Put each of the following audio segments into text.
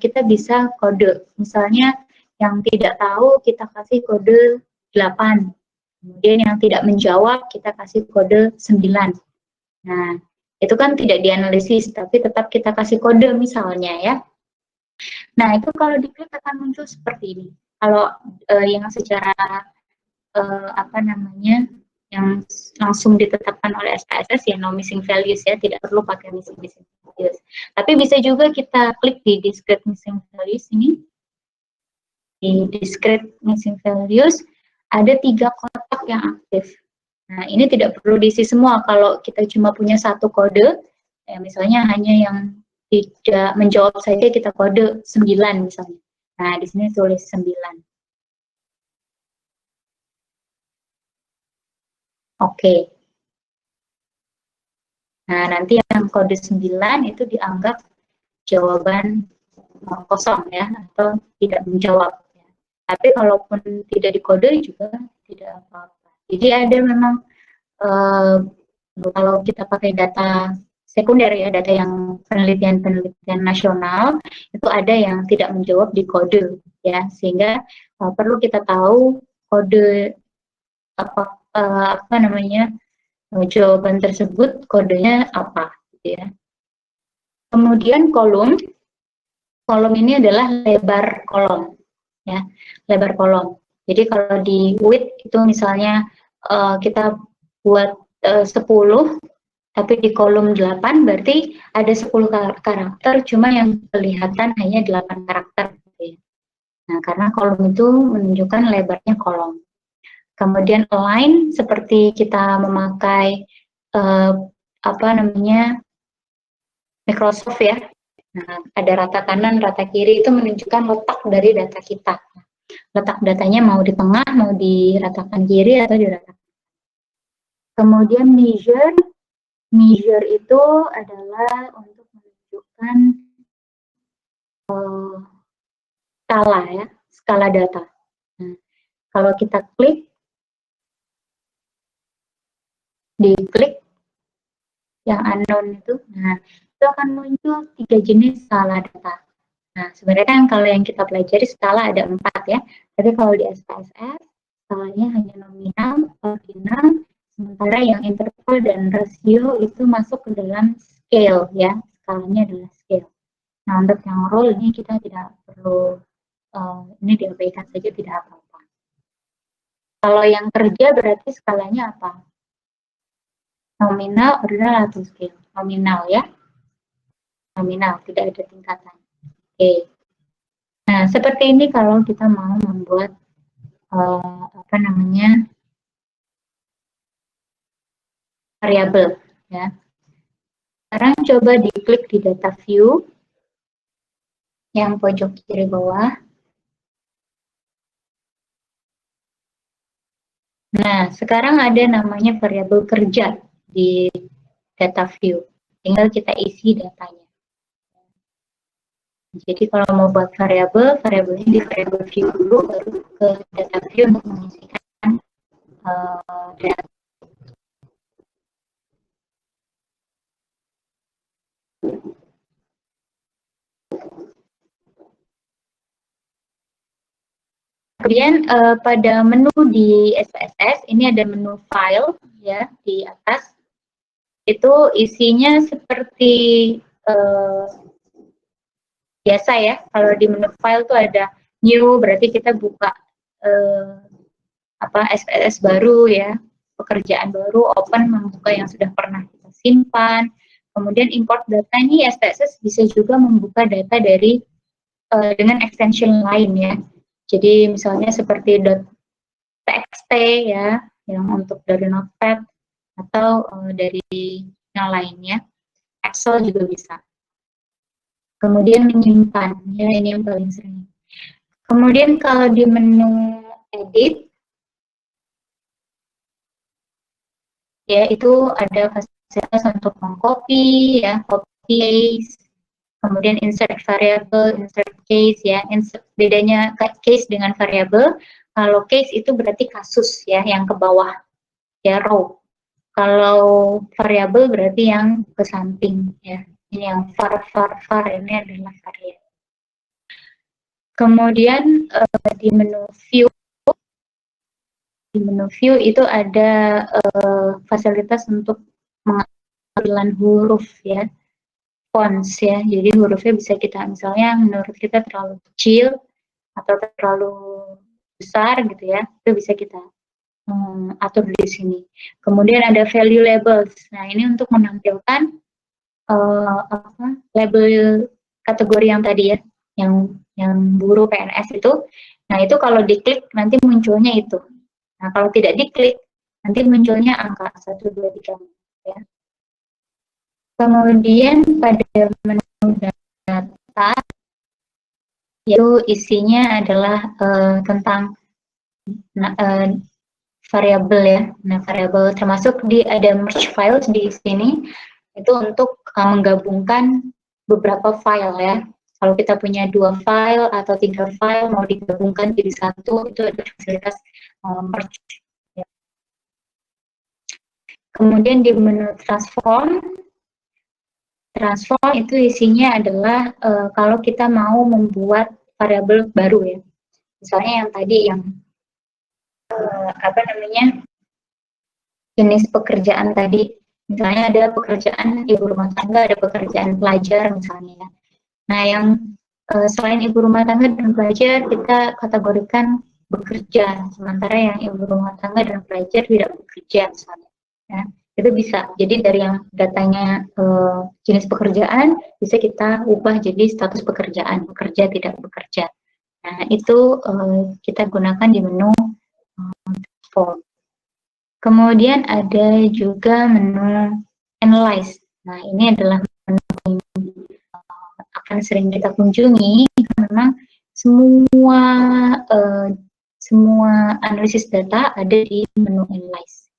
kita bisa kode. Misalnya yang tidak tahu kita kasih kode 8. Kemudian yang tidak menjawab kita kasih kode 9. Nah, itu kan tidak dianalisis, tapi tetap kita kasih kode misalnya ya. Nah, itu kalau diklik akan muncul seperti ini. Kalau yang secara apa namanya, yang langsung ditetapkan oleh SPSS ya no missing values ya, tidak perlu pakai missing values. Tapi bisa juga kita klik di discrete missing values ini. Di discrete missing values ada 3 kotak yang aktif. Nah, ini tidak perlu diisi semua. Kalau kita cuma punya satu kode, ya misalnya hanya yang tidak menjawab saja kita kode 9 misalnya. Nah, di sini tulis 9. Oke. Nah, nanti yang kode 9 itu dianggap jawaban kosong ya, atau tidak menjawab. Tapi kalaupun tidak dikode juga tidak apa-apa. Jadi ada memang kalau kita pakai data sekunder ya, data yang penelitian nasional, itu ada yang tidak menjawab di kode ya, sehingga perlu kita tahu kode apa namanya jawaban tersebut kodenya apa gitu ya. Kemudian kolom ini adalah lebar kolom ya, lebar kolom. Jadi kalau di width itu misalnya kita buat 10, tapi di kolom 8 berarti ada 10 karakter, cuma yang kelihatan hanya 8 karakter. Gitu ya. Nah, karena kolom itu menunjukkan lebarnya kolom. Kemudian align seperti kita memakai apa namanya Microsoft ya. Nah, ada rata kanan, rata kiri itu menunjukkan letak dari data kita. Letak datanya mau di tengah, mau di ratakan kiri atau di ratakan. Kemudian measure itu adalah untuk menunjukkan skala ya, skala data. Nah, kalau kita diklik yang unknown itu, nah itu akan muncul 3 jenis skala data. Nah, sebenarnya kan kalau yang kita pelajari skala ada 4 ya, tapi kalau di SPSS skalanya hanya nominal, ordinal, sementara yang interval dan rasio itu masuk ke dalam scale ya, skalanya adalah scale. Nah, untuk yang rule ini kita tidak perlu, ini diabaikan saja, tidak apa-apa. Kalau yang kerja berarti skalanya apa? Nominal, ordinal, atau scale? Nominal ya, nominal, tidak ada tingkatan. Oke. Nah, seperti ini kalau kita mau membuat apa namanya variabel ya. Sekarang coba diklik di data view yang pojok kiri bawah. Nah, sekarang ada namanya variabel kerja di data view. Tinggal kita isi datanya. Jadi kalau mau buat variabelnya di variabel view dulu, baru ke data view untuk mengisikan data. Kemudian pada menu di SPSS ini ada menu file ya di atas. Itu isinya seperti biasa ya. Kalau di menu file tuh ada new, berarti kita buka apa SPSS baru ya, pekerjaan baru, open membuka yang sudah pernah kita simpan. Kemudian import data ini SPSS bisa juga membuka data dari dengan extension lain ya. Jadi misalnya seperti .txt ya, yang untuk dari Notepad atau dari yang lainnya. Excel juga bisa. Kemudian menyimpan, ya ini yang paling sering. Kemudian kalau di menu edit, ya itu ada fasilitas untuk mengcopy, ya copy paste, kemudian insert variable, insert case, ya. Bedanya case dengan variable, kalau case itu berarti kasus ya, yang ke bawah, ya row. Kalau variabel berarti yang ke samping ya. Ini yang var ini adalah variabel. Kemudian di menu view itu ada fasilitas untuk pengambilan huruf ya, fonts ya. Jadi hurufnya bisa kita, misalnya menurut kita terlalu kecil atau terlalu besar gitu ya, itu bisa kita atur di sini. Kemudian ada value labels. Nah, ini untuk menampilkan label kategori yang tadi ya, yang buruh PNS itu. Nah, itu kalau diklik nanti munculnya itu. Nah, kalau tidak diklik nanti munculnya angka 1, 2, 3 ya. Kemudian pada menu data itu isinya adalah tentang variabel ya. Nah, variabel termasuk ada merge files di sini itu untuk menggabungkan beberapa file ya. Kalau kita punya 2 file atau 3 file mau digabungkan jadi satu, itu ada fasilitas merge. Ya. Kemudian di menu transform itu isinya adalah kalau kita mau membuat variabel baru ya. Misalnya yang tadi yang jenis pekerjaan tadi, misalnya ada pekerjaan ibu rumah tangga, ada pekerjaan pelajar misalnya. Nah, yang selain ibu rumah tangga dan pelajar kita kategorikan bekerja, sementara yang ibu rumah tangga dan pelajar tidak bekerja misalnya. Ya, itu bisa. Jadi dari yang datanya jenis pekerjaan bisa kita ubah jadi status pekerjaan, bekerja tidak bekerja. Nah, itu kita gunakan di menu form. Kemudian ada juga menu analyze. Nah, ini adalah menu yang akan sering kita kunjungi karena memang semua semua analisis data ada di menu analyze.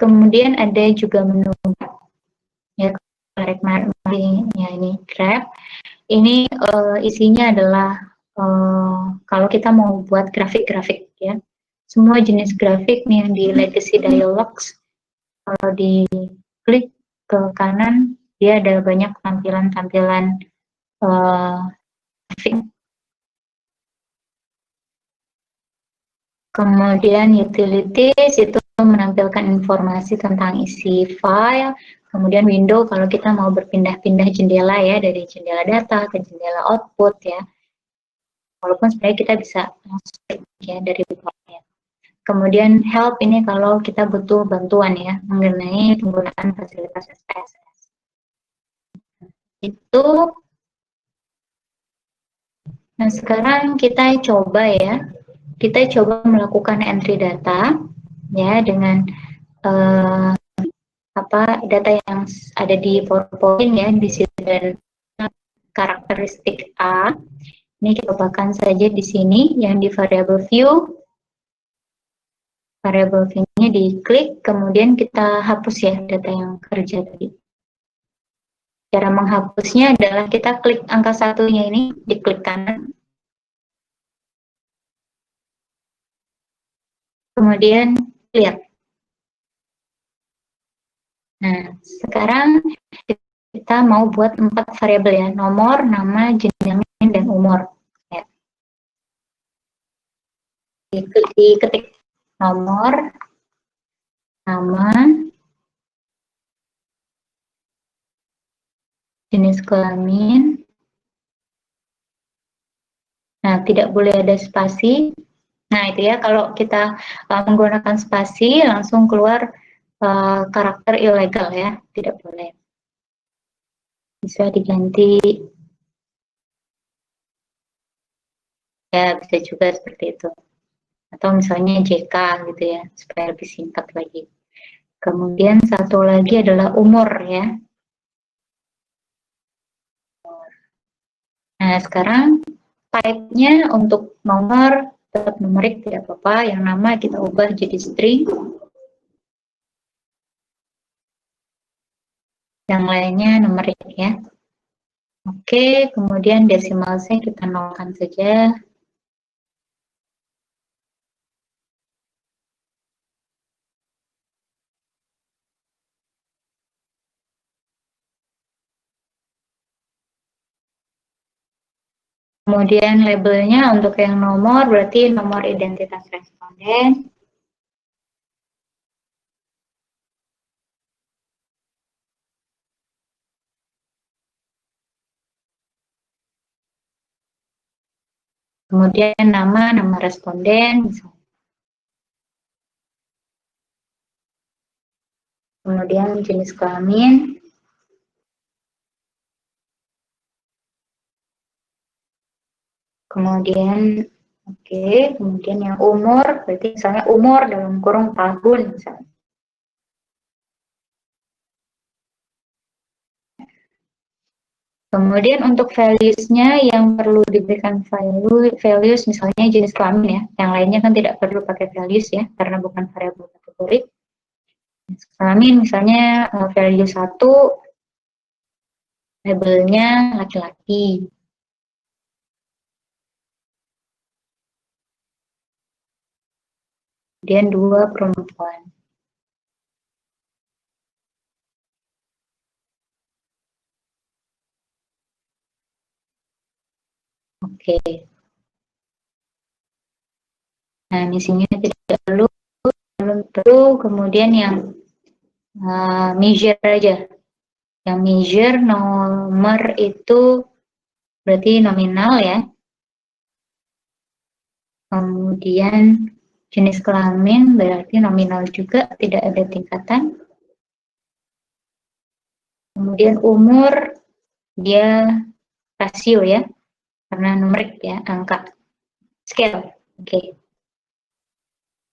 Kemudian ada juga menu ya, ya ini graph. Ini isinya adalah kalau kita mau buat grafik-grafik ya, semua jenis grafik nih yang di Legacy Dialogs, kalau diklik ke kanan dia ada banyak tampilan-tampilan grafik. Kemudian utilities itu menampilkan informasi tentang isi file. Kemudian window kalau kita mau berpindah-pindah jendela ya, dari jendela data ke jendela output ya. Walaupun sebenarnya kita bisa langsung ya dari defaultnya. Kemudian help ini kalau kita butuh bantuan ya mengenai penggunaan fasilitas SPSS. Itu. Nah, sekarang kita coba ya. Kita coba melakukan entry data ya dengan data yang ada di PowerPoint ya di sini, dan karakteristik A. Ini kita tambahkan saja di sini yang di variable view. Variable view-nya diklik, kemudian kita hapus ya data yang kerja tadi. Cara menghapusnya adalah kita klik angka satunya ini, diklik kanan. Kemudian lihat. Nah, sekarang kita mau buat 4 variabel ya, nomor, nama, jenjang, dan umur. Ya. Diketik nomor, nama, jenis kelamin. Nah, tidak boleh ada spasi. Nah, itu ya, kalau kita menggunakan spasi, langsung keluar karakter ilegal ya, tidak boleh. Bisa diganti, ya bisa juga seperti itu. Atau misalnya JK gitu ya, supaya lebih singkat lagi. Kemudian satu lagi adalah umur ya. Nah, sekarang type-nya untuk nomor, tetap numerik tidak apa-apa, yang nama kita ubah jadi string. Yang lainnya numerik ya. Oke, kemudian desimalnya kita nolkan saja. Kemudian labelnya untuk yang nomor berarti nomor identitas responden. Kemudian nama responden, misalnya. Kemudian jenis kelamin, kemudian kemudian yang umur, berarti misalnya umur dalam kurung tahun misalnya. Kemudian untuk values-nya yang perlu diberikan values misalnya jenis kelamin ya, yang lainnya kan tidak perlu pakai values ya, karena bukan variabel kategori. Jenis kelamin misalnya value 1, labelnya laki-laki. Kemudian 2 perempuan. Oke. Nah, misinya tidak perlu, kemudian yang measure aja. Yang measure nomor itu berarti nominal ya. Kemudian jenis kelamin berarti nominal juga, tidak ada tingkatan. Kemudian umur dia rasio ya, karena numerik ya, angka. Scale, oke.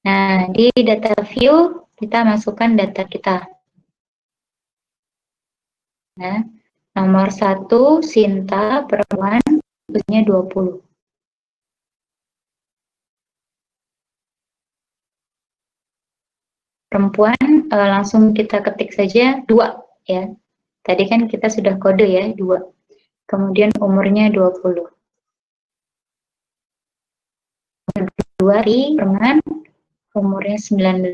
Nah, di data view kita masukkan data kita. Nah, nomor 1 Sinta perempuan, usianya 20. Perempuan langsung kita ketik saja 2 ya. Tadi kan kita sudah kode ya 2. Kemudian umurnya 20. 2 perempuan, umurnya 19.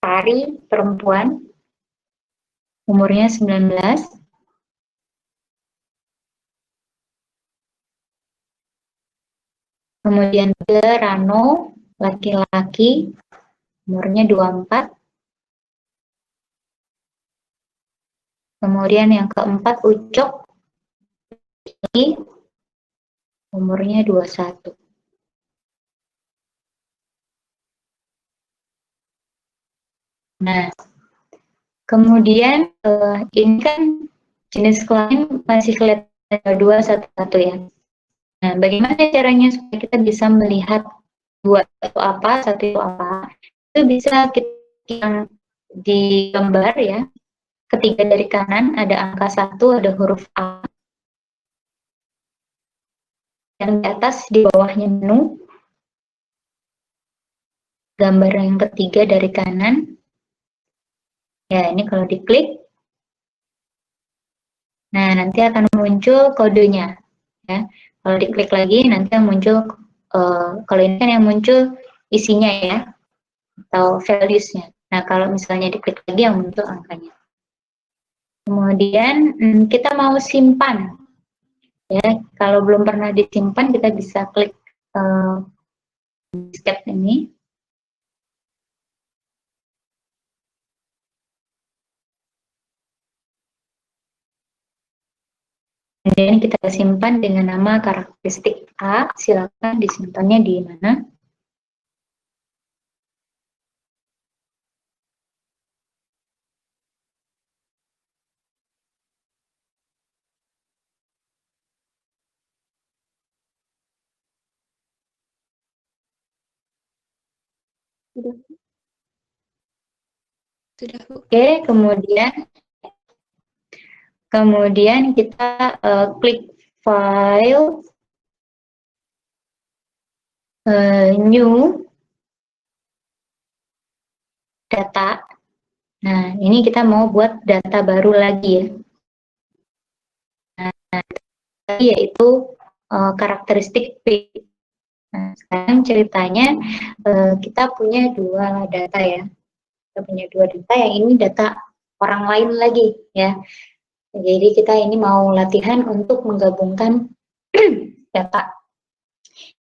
Pari perempuan, umurnya 19. Kemudian Rano, laki-laki, umurnya 24. Kemudian yang keempat Ucok, umurnya 21. Nah, kemudian ini kan jenis kelamin masih kelihatan 2 1 ya. Nah, bagaimana caranya supaya kita bisa melihat 2 itu apa, 1 itu apa? Itu bisa kita di gambar ya. Ketiga dari kanan ada angka 1, ada huruf A. Yang di atas di bawahnya menu. Gambar yang ketiga dari kanan. Ya, ini kalau diklik. Nah, nanti akan muncul kodenya. Ya. Kalau diklik lagi, nanti yang muncul, kalau ini kan yang muncul isinya ya, atau values-nya. Nah, kalau misalnya diklik lagi yang muncul angkanya. Kemudian kita mau simpan. Ya, kalau belum pernah disimpan, kita bisa klik escape ini. Kemudian kita simpan dengan nama karakteristik A, silakan disimpannya di mana. Sudah. Oke, kemudian kita klik file, new data. Nah, ini kita mau buat data baru lagi ya. Nah, yaitu karakteristik P. Nah, sekarang ceritanya kita punya 2 data ya. Kita punya 2 data, yang ini data orang lain lagi ya. Jadi kita ini mau latihan untuk menggabungkan data.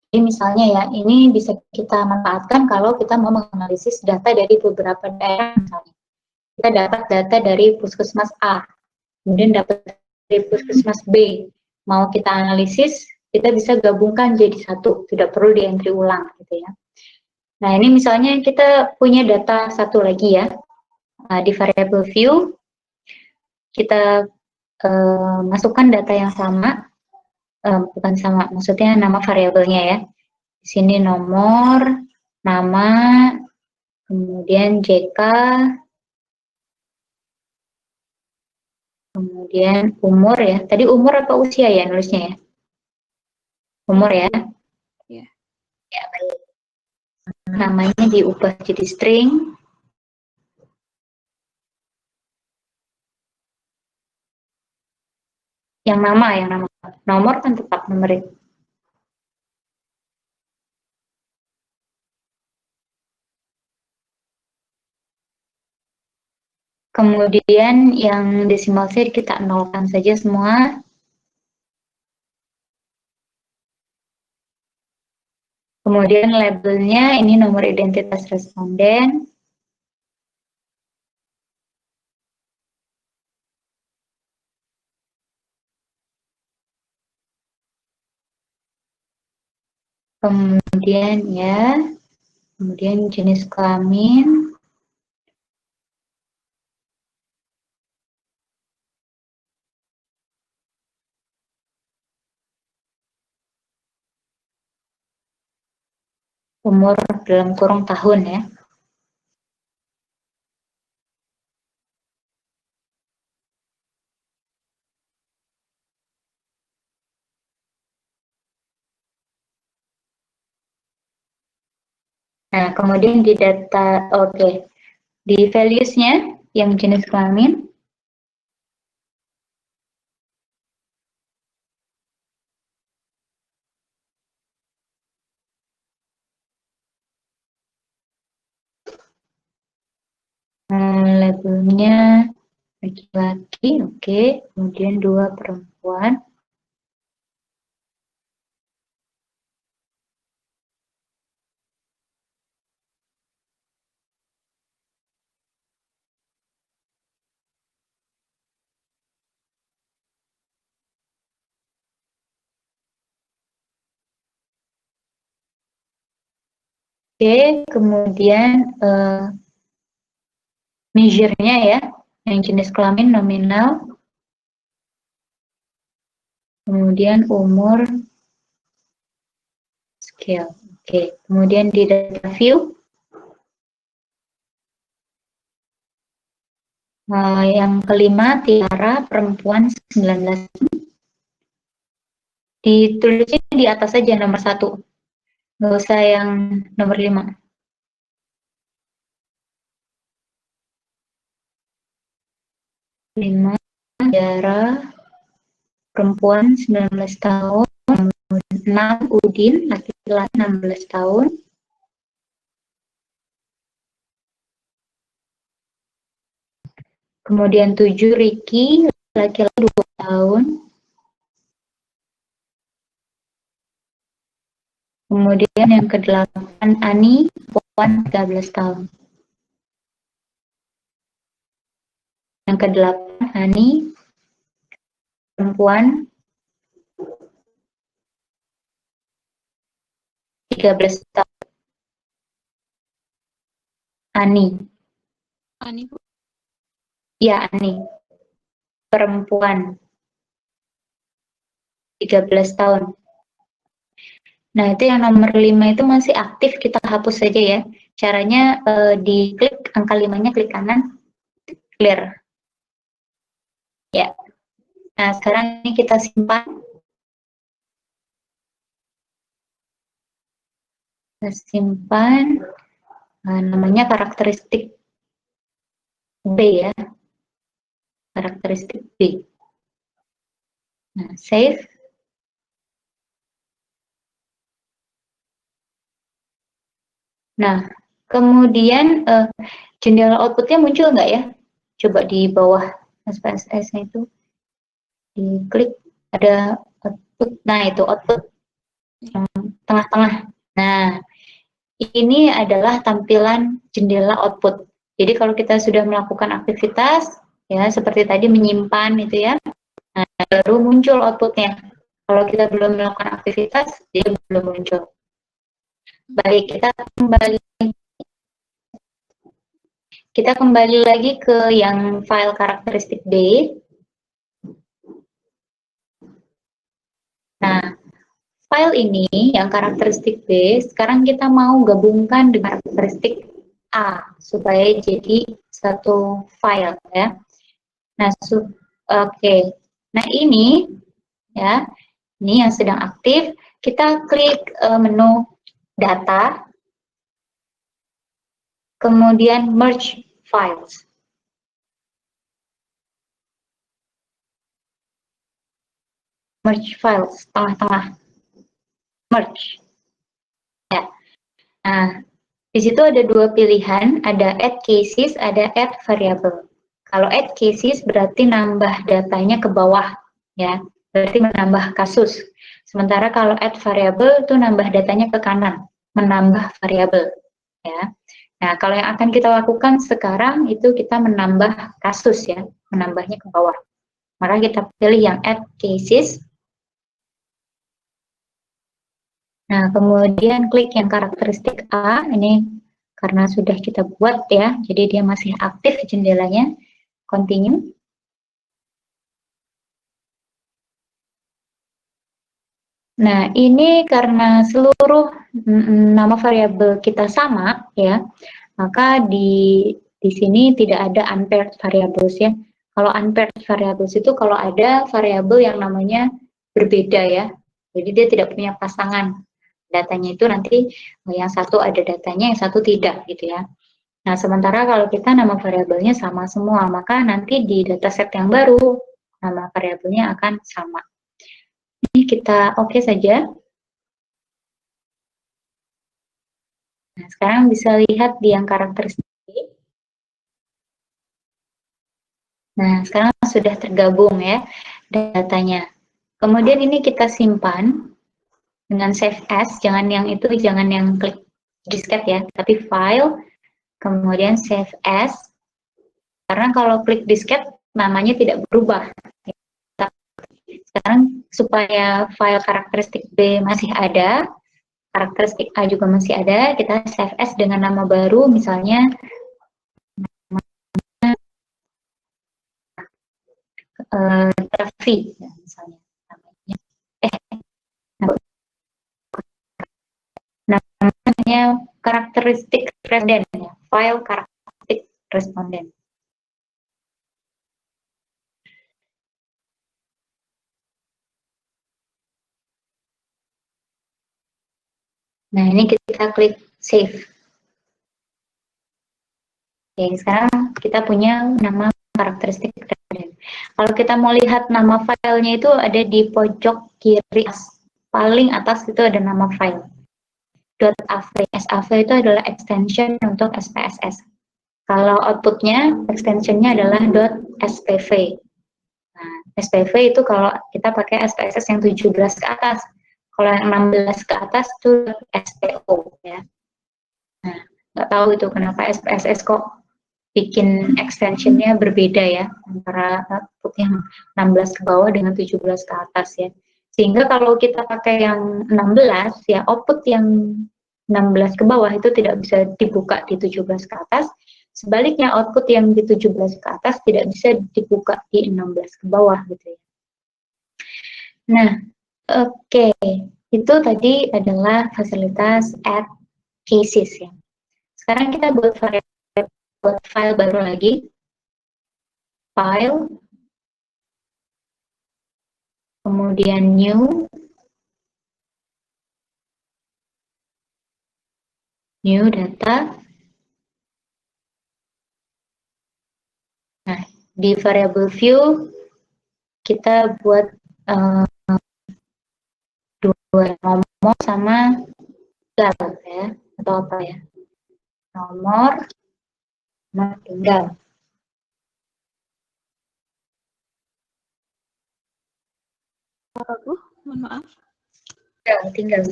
Jadi misalnya ya, ini bisa kita manfaatkan kalau kita mau menganalisis data dari beberapa daerah misalnya. Kita dapat data dari puskesmas A, kemudian dapat dari puskesmas B. Mau kita analisis, kita bisa gabungkan jadi satu, tidak perlu di entry ulang gitu ya. Nah ini misalnya kita punya data satu lagi ya, di variable view, kita masukkan data yang sama, bukan sama, maksudnya nama variabelnya ya. Di sini nomor, nama, kemudian JK, kemudian umur ya. Tadi umur apa usia ya nulisnya ya? Umur ya. Ya. Ya, baik. Namanya diubah jadi string. Yang nama, nomor kan tetap numerik. Kemudian yang decimal set kita nolkan saja semua. Kemudian labelnya ini nomor identitas responden. Kemudian ya, kemudian jenis kelamin. Umur dalam kurung tahun ya. Nah, kemudian di data, di values-nya yang jenis kelamin, labelnya laki-laki, oke. Kemudian 2 perempuan. Oke, kemudian measure-nya ya, yang jenis kelamin nominal, kemudian umur, scale. Oke, kemudian di data view, yang kelima, Tiara, perempuan 19. Ditulisnya di atas saja nomor 1, nggak usah yang nomor 5. 5, Tiara, perempuan 19 tahun, 6, Udin, laki-laki 16 tahun, kemudian 7, Ricky, laki-laki 20 tahun, kemudian yang ke-8, Ani, perempuan 13 tahun. Yang ke-8, Ani, perempuan 13 tahun. Ani. Ani, Bu. Ya, Ani. Perempuan 13 tahun. Nah, itu yang nomor 5 itu masih aktif, kita hapus saja ya. Caranya diklik angka 5-nya, klik kanan, clear. Ya. Nah, sekarang ini kita simpan. Kita simpan, namanya karakteristik B ya. Karakteristik B. Nah, save. Nah, kemudian jendela outputnya muncul nggak ya? Coba di bawah SPSS-nya itu. diklik ada output. Nah, itu output tengah-tengah. Nah, ini adalah tampilan jendela output. Jadi kalau kita sudah melakukan aktivitas, ya seperti tadi menyimpan itu ya, nah, baru muncul outputnya. Kalau kita belum melakukan aktivitas, dia belum muncul. Baik, kita kembali lagi ke yang file karakteristik B. Nah, file ini yang karakteristik B, sekarang kita mau gabungkan dengan karakteristik A supaya jadi satu file ya. Nah, oke. Nah, ini ya, ini yang sedang aktif. Kita klik menu data, kemudian merge files. Merge files, tengah-tengah. Merge. Ya. Nah, di situ ada dua pilihan, ada add cases, ada add variable. Kalau add cases berarti nambah datanya ke bawah, ya, berarti menambah kasus. Sementara kalau add variable itu nambah datanya ke kanan, menambah variabel, ya. Nah, kalau yang akan kita lakukan sekarang itu kita menambah kasus, ya, menambahnya ke bawah. Maka kita pilih yang add cases. Nah, kemudian klik yang karakteristik A, ini karena sudah kita buat ya, jadi dia masih aktif jendelanya. Continue. Nah, ini karena seluruh nama variabel kita sama ya, maka di sini tidak ada unpaired variables ya. Kalau unpaired variables itu kalau ada variabel yang namanya berbeda ya. Jadi dia tidak punya pasangan. Datanya itu nanti yang satu ada datanya, yang satu tidak gitu ya. Nah, sementara kalau kita nama variabelnya sama semua, maka nanti di dataset yang baru nama variabelnya akan sama. Ini kita oke saja. Nah, sekarang bisa lihat di yang karakteristik. Nah, sekarang sudah tergabung ya datanya. Kemudian ini kita simpan dengan save as, jangan yang itu, jangan yang klik disket ya, tapi file, kemudian save as, karena kalau klik disket namanya tidak berubah. Sekarang supaya file karakteristik B masih ada, karakteristik A juga masih ada, kita save as dengan nama baru, misalnya Raffi, ya, misalnya. Namanya karakteristik responden, ya, file karakteristik responden. Nah, ini kita klik save. Oke, sekarang kita punya nama karakteristik responden. Kalau kita mau lihat nama filenya itu ada di pojok kiri paling atas itu ada nama file. .av. .sav itu adalah extension untuk SPSS. Kalau outputnya, extensionnya adalah .spv. Nah, SPV itu kalau kita pakai SPSS yang 17 ke atas. Kalau yang 16 ke atas itu SPO ya. Nah, nggak tahu itu kenapa SPSS kok bikin extensionnya berbeda ya antara output yang 16 ke bawah dengan 17 ke atas ya. Sehingga kalau kita pakai yang 16 ya output yang 16 ke bawah itu tidak bisa dibuka di 17 ke atas. Sebaliknya output yang di 17 ke atas tidak bisa dibuka di 16 ke bawah gitu ya. Nah, oke. Itu tadi adalah fasilitas add cases ya. Sekarang kita buat file baru lagi. File, kemudian new data. Nah, di variable view kita buat dua nomor sama tunggal ya, atau apa ya, nomor sama tunggal. apa, Bu? Mohon maaf. Tinggal.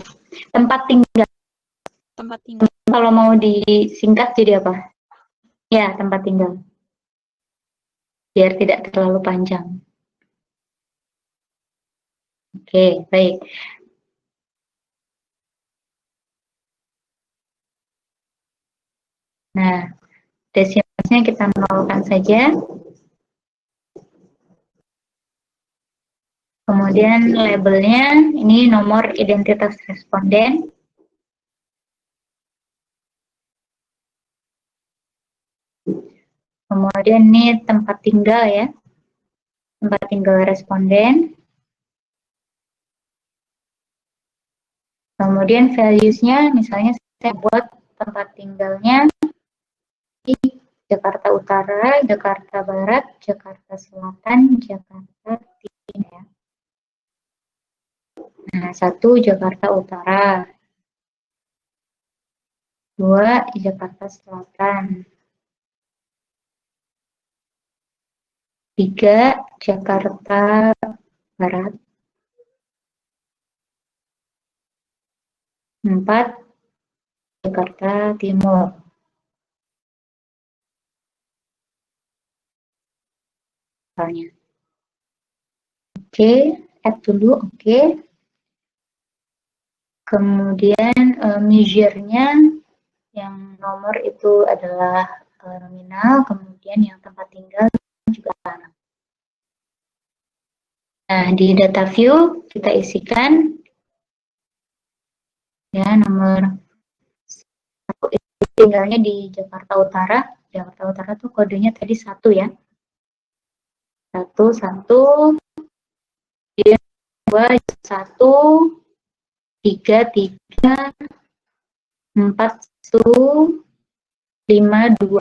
Tempat tinggal. Tempat tinggal. Kalau mau disingkat jadi apa? Ya, tempat tinggal. Biar tidak terlalu panjang. Oke, baik. Nah, desinasinya kita nolkan saja. Kemudian labelnya, ini nomor identitas responden. Kemudian ini tempat tinggal ya. Tempat tinggal responden. Kemudian values-nya, misalnya saya buat tempat tinggalnya di Jakarta Utara, Jakarta Barat, Jakarta Selatan, Jakarta Timur. Nah, 1 Jakarta Utara, 2 Jakarta Selatan, 3 Jakarta Barat, 4 Jakarta Timur. Misalnya. Oke, add dulu, oke. Kemudian measure-nya yang nomor itu adalah nominal, kemudian yang tempat tinggal juga anak. Nah, di data view kita isikan ya nomor tinggalnya di Jakarta Utara. Jakarta Utara tuh kodenya tadi 1 ya. 1, 2, 1, 3, 3, 4, 1, 5, 2,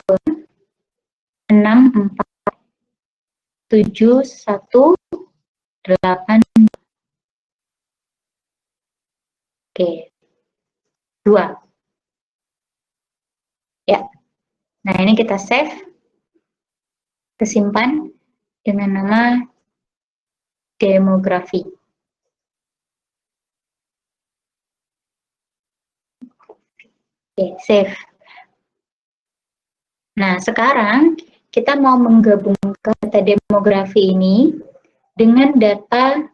6, 4, 7, 1, 8, oke, 2. Ya, nah ini kita save, kesimpan dengan nama demografi. Oke, save. Nah, sekarang kita mau menggabungkan data demografi ini dengan data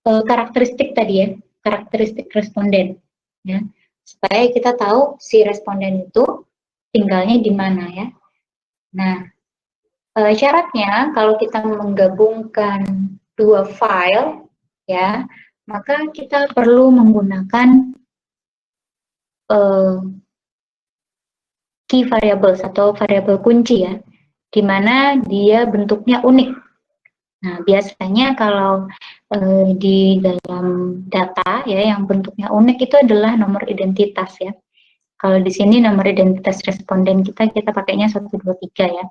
karakteristik tadi ya, karakteristik responden. Ya, supaya kita tahu si responden itu tinggalnya di mana ya. Nah, syaratnya kalau kita menggabungkan 2 file ya, maka kita perlu menggunakan key variables atau variabel kunci ya, di mana dia bentuknya unik. Nah, biasanya kalau di dalam data ya yang bentuknya unik itu adalah nomor identitas ya. Kalau di sini nomor identitas responden kita pakainya 1, 2, 3 ya.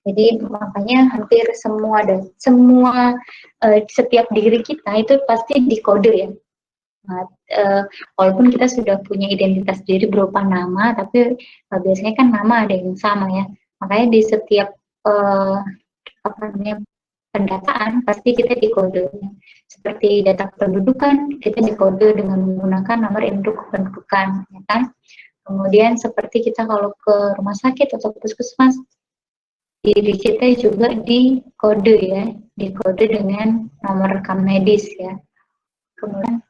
Jadi makanya hampir semua dan semua setiap diri kita itu pasti dikode ya. Nah, walaupun kita sudah punya identitas diri berupa nama, tapi biasanya kan nama ada yang sama ya. Makanya di setiap apa namanya pendataan pasti kita dikode. Seperti data kependudukan kita dikode dengan menggunakan nomor induk kependudukan, ya kan? Kemudian seperti kita kalau ke rumah sakit atau puskesmas, diri kita juga dikode ya, dikode dengan nomor rekam medis ya. Kemudian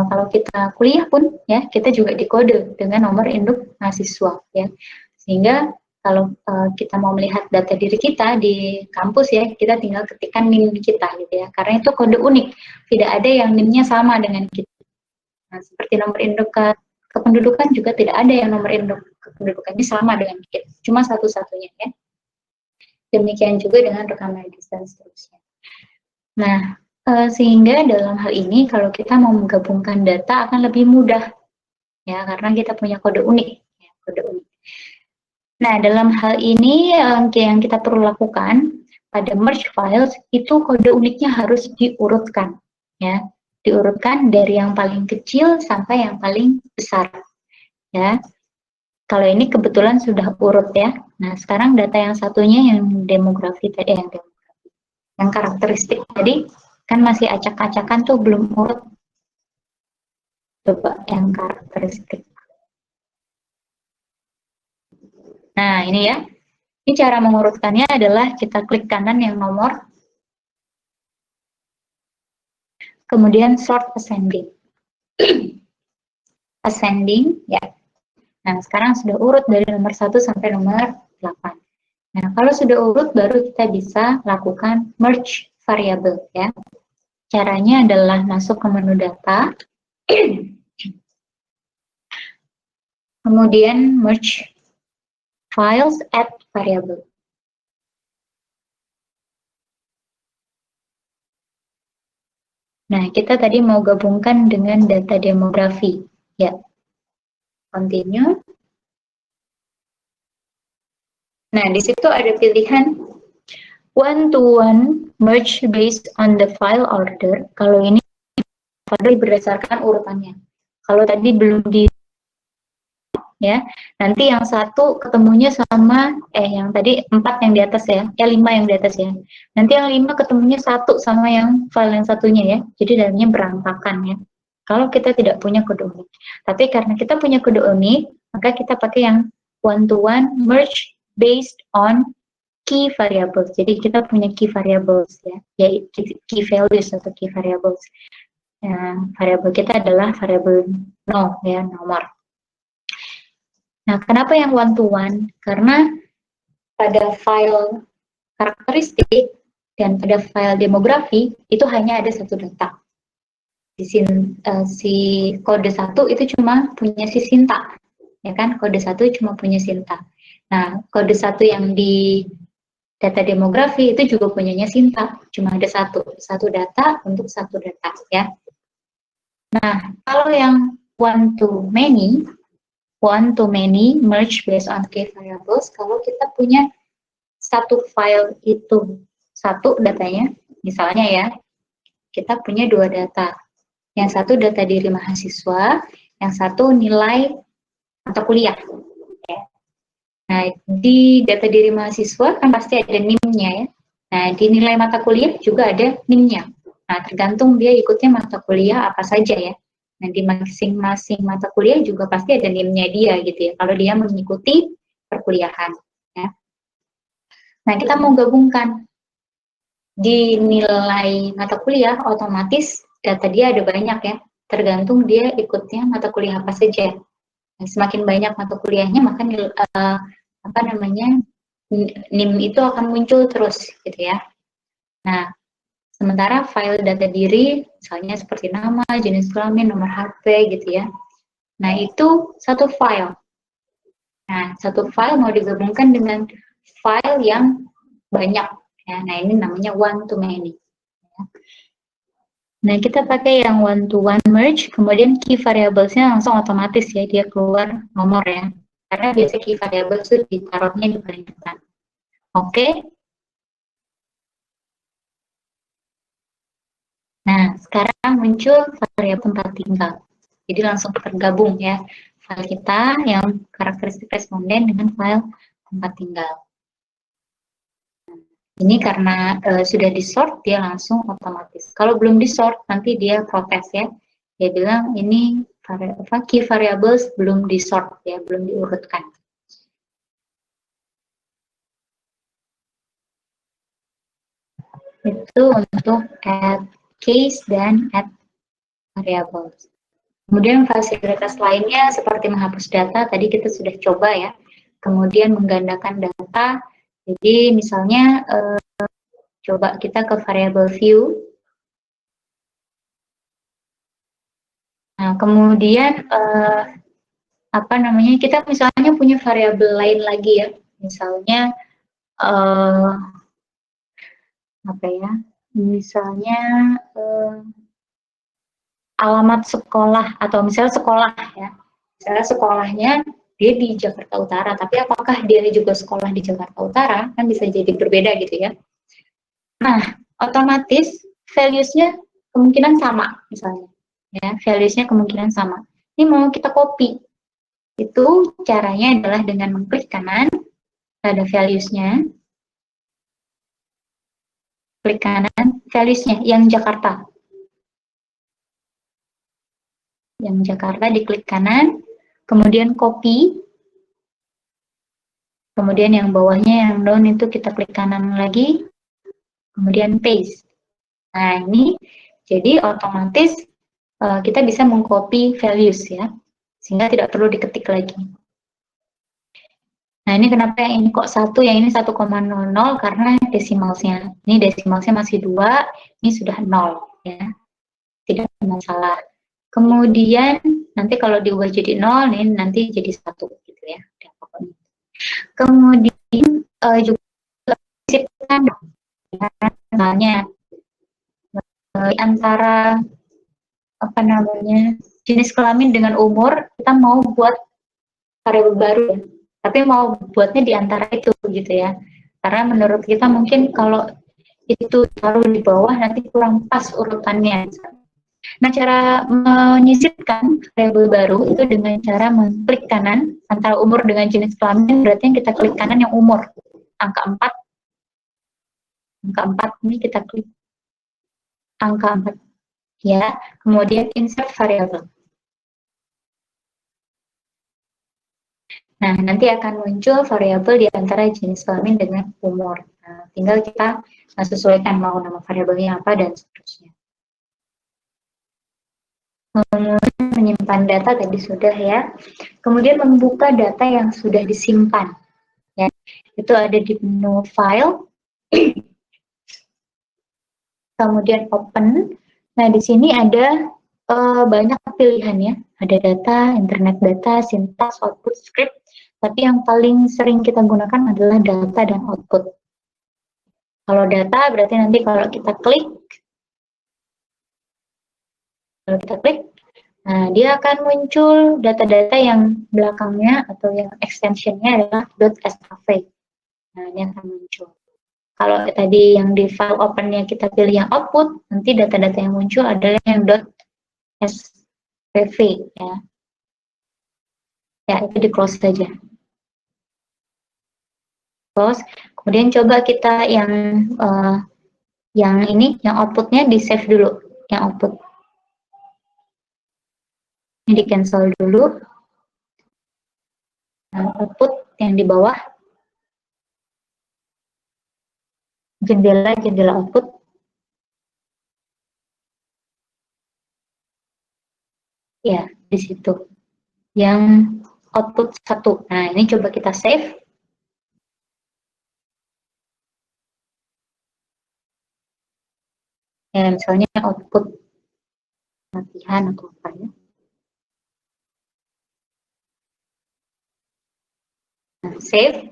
kalau kita kuliah pun ya kita juga dikode dengan nomor induk mahasiswa ya, sehingga kalau kita mau melihat data diri kita di kampus ya, kita tinggal ketikkan NIM kita gitu ya, karena itu kode unik, tidak ada yang NIM-nya sama dengan kita. Nah, seperti nomor induk kependudukan juga tidak ada yang nomor induk kependudukannya sama dengan kita, cuma satu-satunya ya. Demikian juga dengan rekam medis dan seterusnya. Nah, sehingga dalam hal ini kalau kita mau menggabungkan data akan lebih mudah ya, karena kita punya kode unik ya, kode unik. Nah, dalam hal ini yang kita perlu lakukan pada merge files itu kode uniknya harus diurutkan ya, diurutkan dari yang paling kecil sampai yang paling besar ya. Kalau ini kebetulan sudah urut ya. Nah, sekarang data yang satunya yang demografi tadi, yang karakteristik tadi, Kan masih acak-acakan tuh, belum urut. Coba yang karakteristik. Nah, ini ya. Ini cara mengurutkannya adalah kita klik kanan yang nomor, kemudian sort ascending. Ascending, ya. Nah, sekarang sudah urut dari nomor 1 sampai nomor 8. Nah, kalau sudah urut, baru kita bisa lakukan merge variable, ya. Caranya adalah masuk ke menu data, kemudian merge files, add variable. Nah, kita tadi mau gabungkan dengan data demografi, ya. Continue. Nah, di situ ada pilihan one-to-one merge based on the file order. Kalau ini berdasarkan urutannya. Kalau tadi belum di, ya, nanti yang satu ketemunya sama, yang tadi 4 yang di atas ya, 5 yang di atas ya. Nanti yang 5 ketemunya satu sama yang file yang satunya ya. Jadi dalamnya berantakan ya. Kalau kita tidak punya kode unik. Tapi karena kita punya kode unik, maka kita pakai yang one-to-one merge based on key variables. Jadi kita punya key variables ya, yaitu key values atau key variables. Variabel kita adalah variabel no ya, nomor. Nah, kenapa yang one to one? Karena pada file karakteristik dan pada file demografi itu hanya ada satu data. Di sini si kode 1 itu cuma punya si Sinta, ya kan? Kode 1 cuma punya Sinta. Nah, kode 1 yang di data demografi itu juga punyanya Sinta, cuma ada satu data untuk satu data ya. Nah, kalau yang one to many merge based on key variables, kalau kita punya satu file itu satu datanya, misalnya ya, kita punya 2 data. Yang satu data diri mahasiswa, yang satu nilai mata kuliah. Nah, di data diri mahasiswa kan pasti ada NIM-nya ya. Nah, di nilai mata kuliah juga ada NIM-nya. Nah, tergantung dia ikutnya mata kuliah apa saja ya. Nah, di masing-masing mata kuliah juga pasti ada NIM-nya dia gitu ya, kalau dia mengikuti perkuliahan. Ya. Nah, kita mau gabungkan di nilai mata kuliah, otomatis data dia ada banyak ya, tergantung dia ikutnya mata kuliah apa saja. Nah, semakin banyak mata kuliahnya, maka NIM itu akan muncul terus gitu ya. Nah, sementara file data diri, misalnya seperti nama, jenis kelamin, nomor HP gitu ya. Nah, itu satu file. Nah, satu file mau digabungkan dengan file yang banyak. Ya. Nah, ini namanya one to many. Nah, kita pakai yang one to one merge, kemudian key variables-nya langsung otomatis ya, dia keluar nomor ya. Karena biasa key variables itu ditaruhnya di paling depan. Oke. Nah, sekarang muncul variabel tempat tinggal. Jadi langsung tergabung ya, file kita yang karakteristik responden dengan file tempat tinggal. Ini karena sudah di-sort, dia langsung otomatis. Kalau belum di-sort, nanti dia protes ya. Dia bilang ini key variables belum di-sort ya, belum diurutkan. Itu untuk add case dan add variables. Kemudian fasilitas lainnya seperti menghapus data, tadi kita sudah coba ya. Kemudian menggandakan data, jadi misalnya coba kita ke variable view. Nah, kemudian kita misalnya punya variabel lain lagi ya, misalnya misalnya alamat sekolah atau misalnya sekolah ya, misalnya sekolahnya dia di Jakarta Utara, tapi apakah dia juga sekolah di Jakarta Utara, kan bisa jadi berbeda gitu ya. Nah, otomatis values-nya kemungkinan sama misalnya, ya values-nya kemungkinan sama. Ini mau kita copy, itu caranya adalah dengan mengklik kanan pada values-nya, klik kanan values-nya yang Jakarta. Yang Jakarta diklik kanan, kemudian copy, kemudian yang bawahnya yang down itu kita klik kanan lagi, kemudian paste. Nah ini jadi otomatis kita bisa mengcopy values ya, sehingga tidak perlu diketik lagi. Nah ini kenapa yang ini kok 1, yang ini 1,00 karena desimalnya. Ini desimalnya masih 2, ini sudah 0 ya. Tidak masalah. Kemudian nanti kalau diubah jadi 0, ini nanti jadi 1 gitu ya. Kemudian juga sisipkan misalnya antara apa namanya jenis kelamin dengan umur, kita mau buat variabel baru, tapi mau buatnya di antara itu gitu ya. Karena menurut kita mungkin kalau itu taruh di bawah nanti kurang pas urutannya. Nah, cara menyisipkan variabel baru itu dengan cara mengklik kanan antara umur dengan jenis kelamin, berarti yang kita klik kanan yang umur. Angka 4. Angka 4 ini kita klik angka 4 ya. Kemudian insert variabel. Nah, nanti akan muncul variabel di antara jenis kelamin dengan umur. Nah, tinggal kita sesuaikan mau nama variabelnya apa dan seterusnya. Kemudian menyimpan data tadi sudah ya. Kemudian membuka data yang sudah disimpan. Ya, itu ada di menu file. Kemudian open. Nah, di sini ada banyak pilihan ya. Ada data, internet data, sintaks, output, script. Tapi yang paling sering kita gunakan adalah data dan output. Kalau data berarti nanti kalau kita klik, nah dia akan muncul data-data yang belakangnya atau yang extensionnya adalah .sqv. Nah ini akan muncul. Kalau tadi yang di file opennya kita pilih yang output, nanti data-data yang muncul adalah yang .svv ya. Ya itu di close saja. Close. Kemudian coba kita yang ini, yang outputnya di save dulu, yang output. Ini di cancel dulu. Nah, output yang di bawah, jendela output. Ya, di situ. Yang output 1. Nah, ini coba kita save. Ya, misalnya output latihan atau apa ya. Nah, save.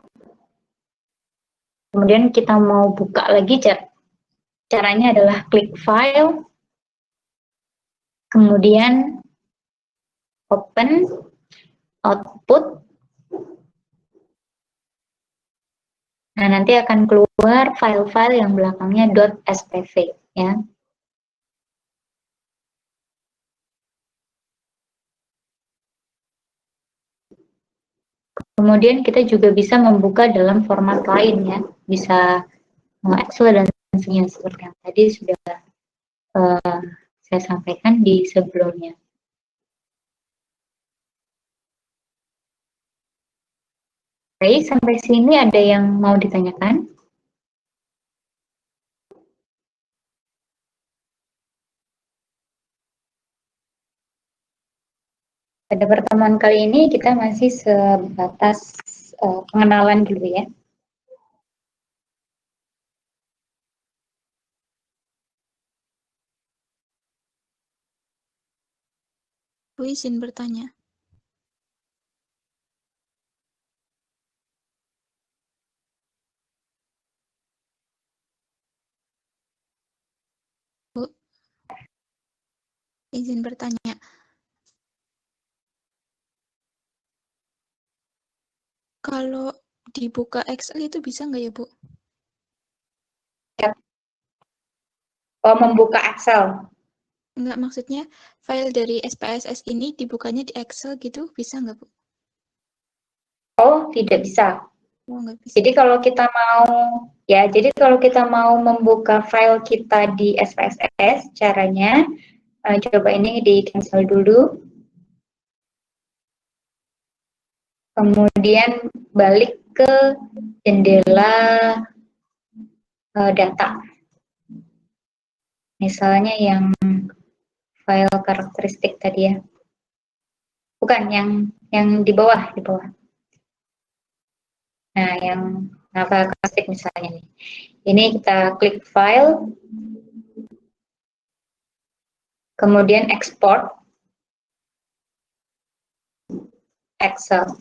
Kemudian kita mau buka lagi, caranya adalah klik file, kemudian open, output. Nah, nanti akan keluar file-file yang belakangnya .spv ya. Kemudian kita juga bisa membuka dalam format lain ya, bisa Excel dan sebagainya seperti yang tadi sudah saya sampaikan di sebelumnya. Oke, sampai sini ada yang mau ditanyakan? Pada pertemuan kali ini kita masih sebatas pengenalan dulu ya. Bu izin bertanya. Bu, izin bertanya. Kalau dibuka Excel itu bisa nggak ya, Bu? Oh, membuka Excel? Enggak, maksudnya file dari SPSS ini dibukanya di Excel gitu, bisa nggak, Bu? Oh, tidak bisa. Oh, nggak bisa. Jadi kalau kita mau Ya, jadi kalau kita mau membuka file kita di SPSS, caranya coba ini di cancel dulu, kemudian balik ke jendela data. Misalnya yang file karakteristik tadi ya. Bukan yang di bawah, di bawah. Nah, yang file karakteristik misalnya nih. Ini kita klik file, kemudian export Excel.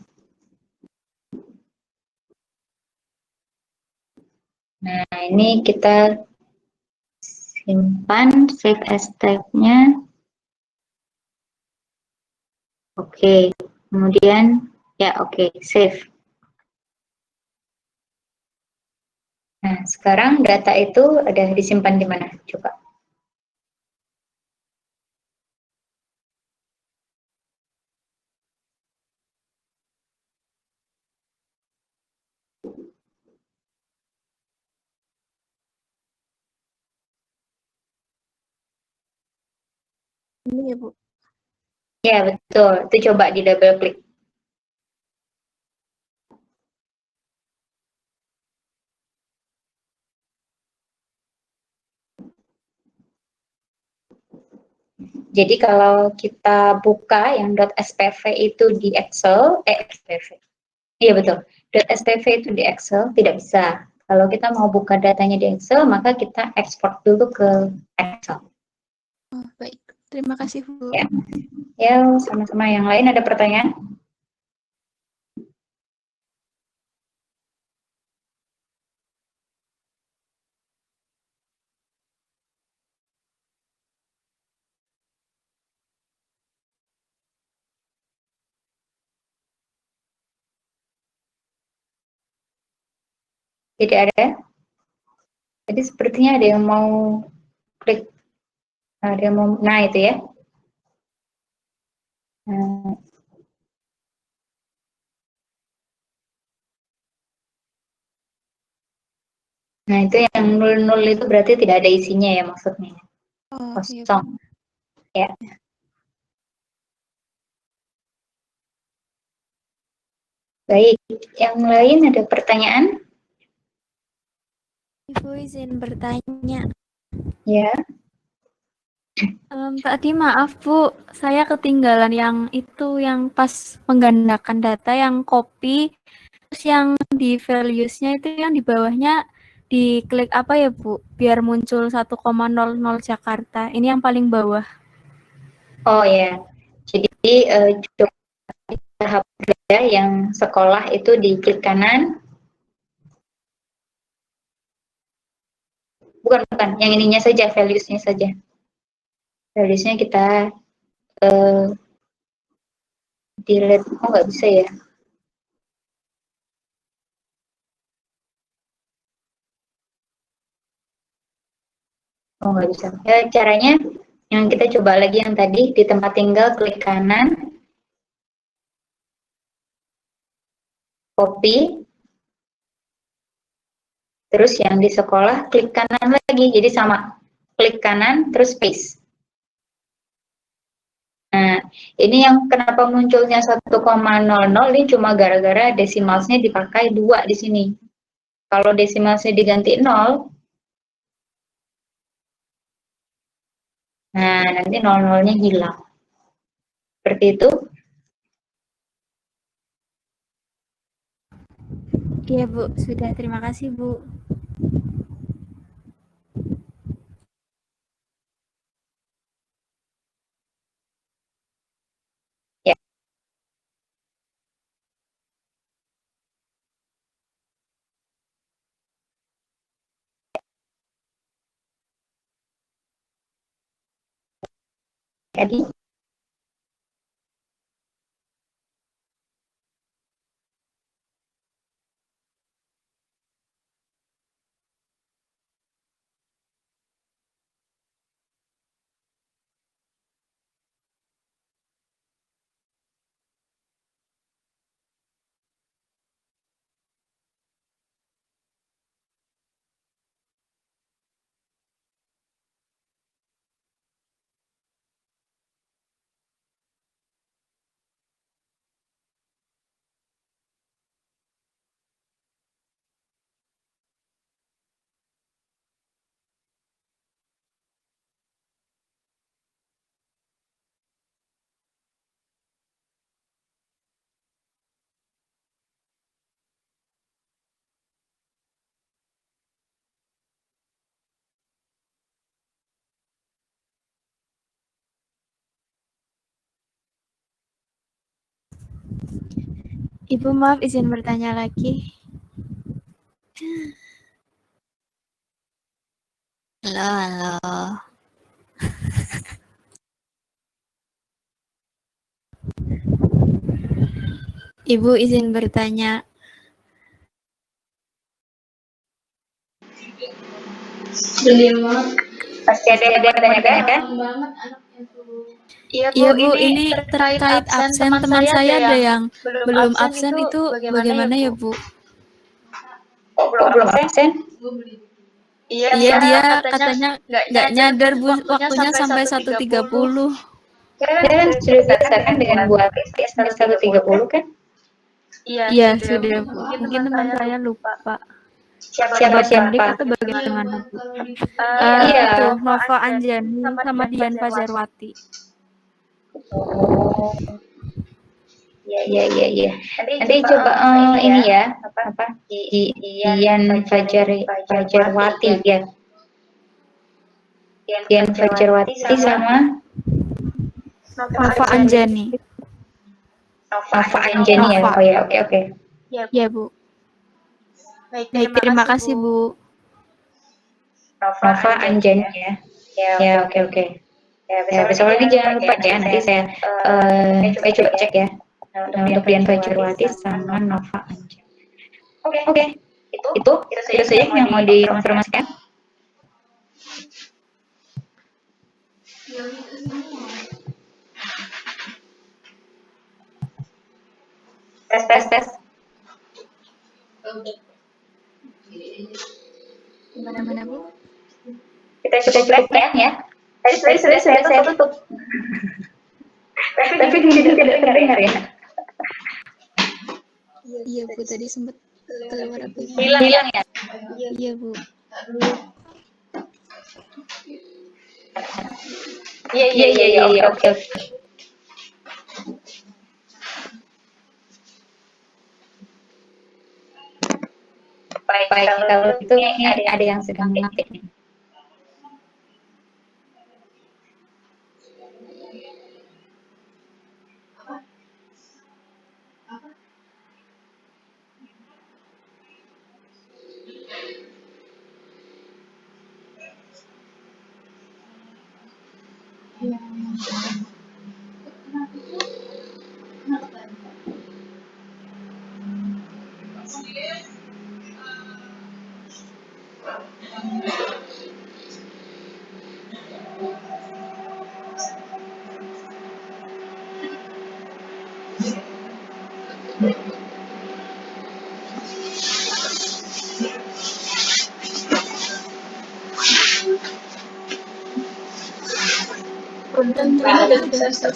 Nah, ini kita simpan, save as type-nya. Oke, kemudian ya oke, save. Nah, sekarang data itu ada disimpan di mana? Coba. Ini ya, Bu. Ya, betul. Itu coba di double klik. Jadi kalau kita buka yang .spv itu di Excel, .spv. Iya betul. .spv itu di Excel tidak bisa. Kalau kita mau buka datanya di Excel, maka kita ekspor dulu ke Excel. Oh, baik. Terima kasih, Bu. Ya, ya sama-sama. Yang lain ada pertanyaan? Tidak ada. Jadi sepertinya ada yang mau klik, ada yang mau, nah itu ya. Nah itu yang 00 itu berarti tidak ada isinya ya maksudnya. Oh, iya, Bu. Kosong. Ya. Baik, yang lain ada pertanyaan? Ibu izin bertanya. Ya. Tadi maaf Bu, saya ketinggalan yang itu yang pas menggandakan data yang copy, terus yang di values-nya itu yang di bawahnya diklik apa ya Bu, biar muncul 1,00 Jakarta. Ini yang paling bawah. Oh ya. Jadi coba tahap ya, yang sekolah itu di klik kanan. Bukan, yang ininya saja, values-nya saja. Values-nya kita delete. Oh nggak bisa ya. Oh nggak bisa. Ya, caranya yang kita coba lagi yang tadi di tempat tinggal klik kanan, copy, terus yang di sekolah klik kanan lagi, jadi sama, klik kanan terus paste. Nah, ini yang kenapa munculnya 1,00 ini cuma gara-gara desimalnya dipakai 2 di sini. Kalau desimalnya diganti 0, nah nanti 00-nya hilang. Seperti itu. Iya Bu, sudah. Terima kasih Bu. Ya, jadi Ibu maaf izin bertanya lagi. Halo. Ibu izin bertanya. Pasti ada yang mau ditanyakan? Iya Bu, ini terkait absen teman saya ada yang belum absen itu bagaimana ya Bu? Oh, belum absen? Iya dia katanya nggak nyadar Bu waktunya sampai 1.30. Kita kan sudah biasakan dengan buat sampai 1.30 kan? Iya sudah Bu. Mungkin teman saya lupa. Siapa? Atau bagaimana Bu? Iya. Itu Nova Anjani sama Dian Fajarwati. Oh, iya. Nanti coba ini ya, apa? Dian Fajarwati ya. Dian Fajarwati sama Nova Anjani. Nova Anjani ya. Nova. Oh ya, oke. Iya Bu. Baik, terima kasih Bu. Nova Anjani ya. Ya, oke. Ya, besok lagi jangan lupa ya. Nanti saya coba cek ya. Untuk Dian Fajarwati sama Nova Anjani. Oke. Itu saja yang mau dikonfirmasikan. Tes. Gimana Bu? Kita cukup ya. Tadi sudah saya tutup. Tapi tidak terdengar ya. Iya Bu, tadi sempat keluar apa ya? Hilang ya. Iya Bu. Iya, oke. Baik, kalau itu ini ada yang sedang mengetik nih. Tentunya udah selesai.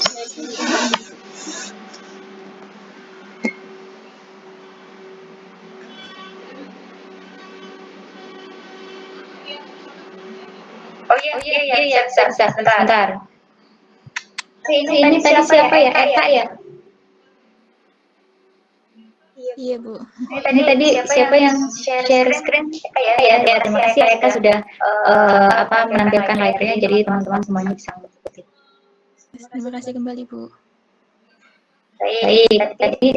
Oh iya, sebentar. Ini tadi siapa ya? Eka ya? Iya Bu. Ini tadi siapa yang share screen? Ya, terima kasih Eka sudah menampilkan layarnya, jadi teman-teman semuanya bisa mengikuti. Terima kasih kembali Bu. Baik, tadi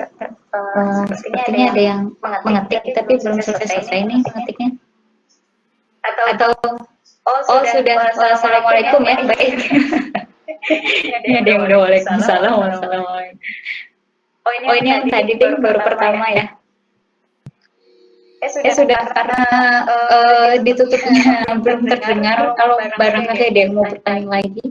sepertinya ada yang mengetik, tapi belum selesai ini mengetiknya. Atau sudah assalamualaikum ya, baik. Ini ada yang udah waalaikumsalam. Oh ini yang tadi ding baru pertama ya. Sudah karena ditutupnya belum terdengar. Kalau barangkali ada yang mau bertanya lagi.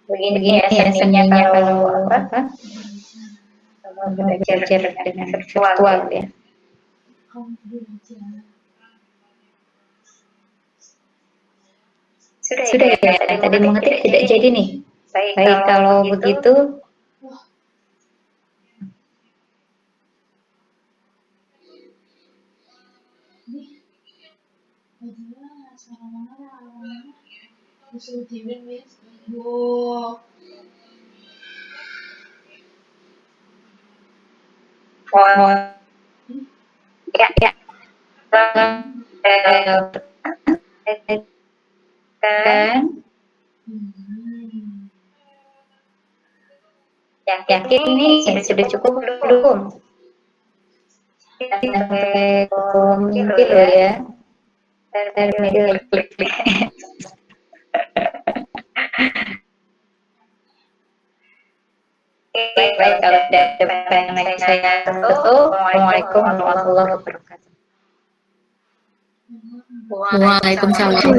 Begini ya seninya kalau belajar dengan virtual ya. Sudah ya, tadi mengetik tidak jadi nih. Baik, kalau begitu Ya. Kan? Yakin nih sudah cukup belum? Sampai mimpi loh ya. Dari media klik. Baik, kalau ada pengen saya tutup. Assalamualaikum warahmatullahi wabarakatuh. Waalaikumsalam.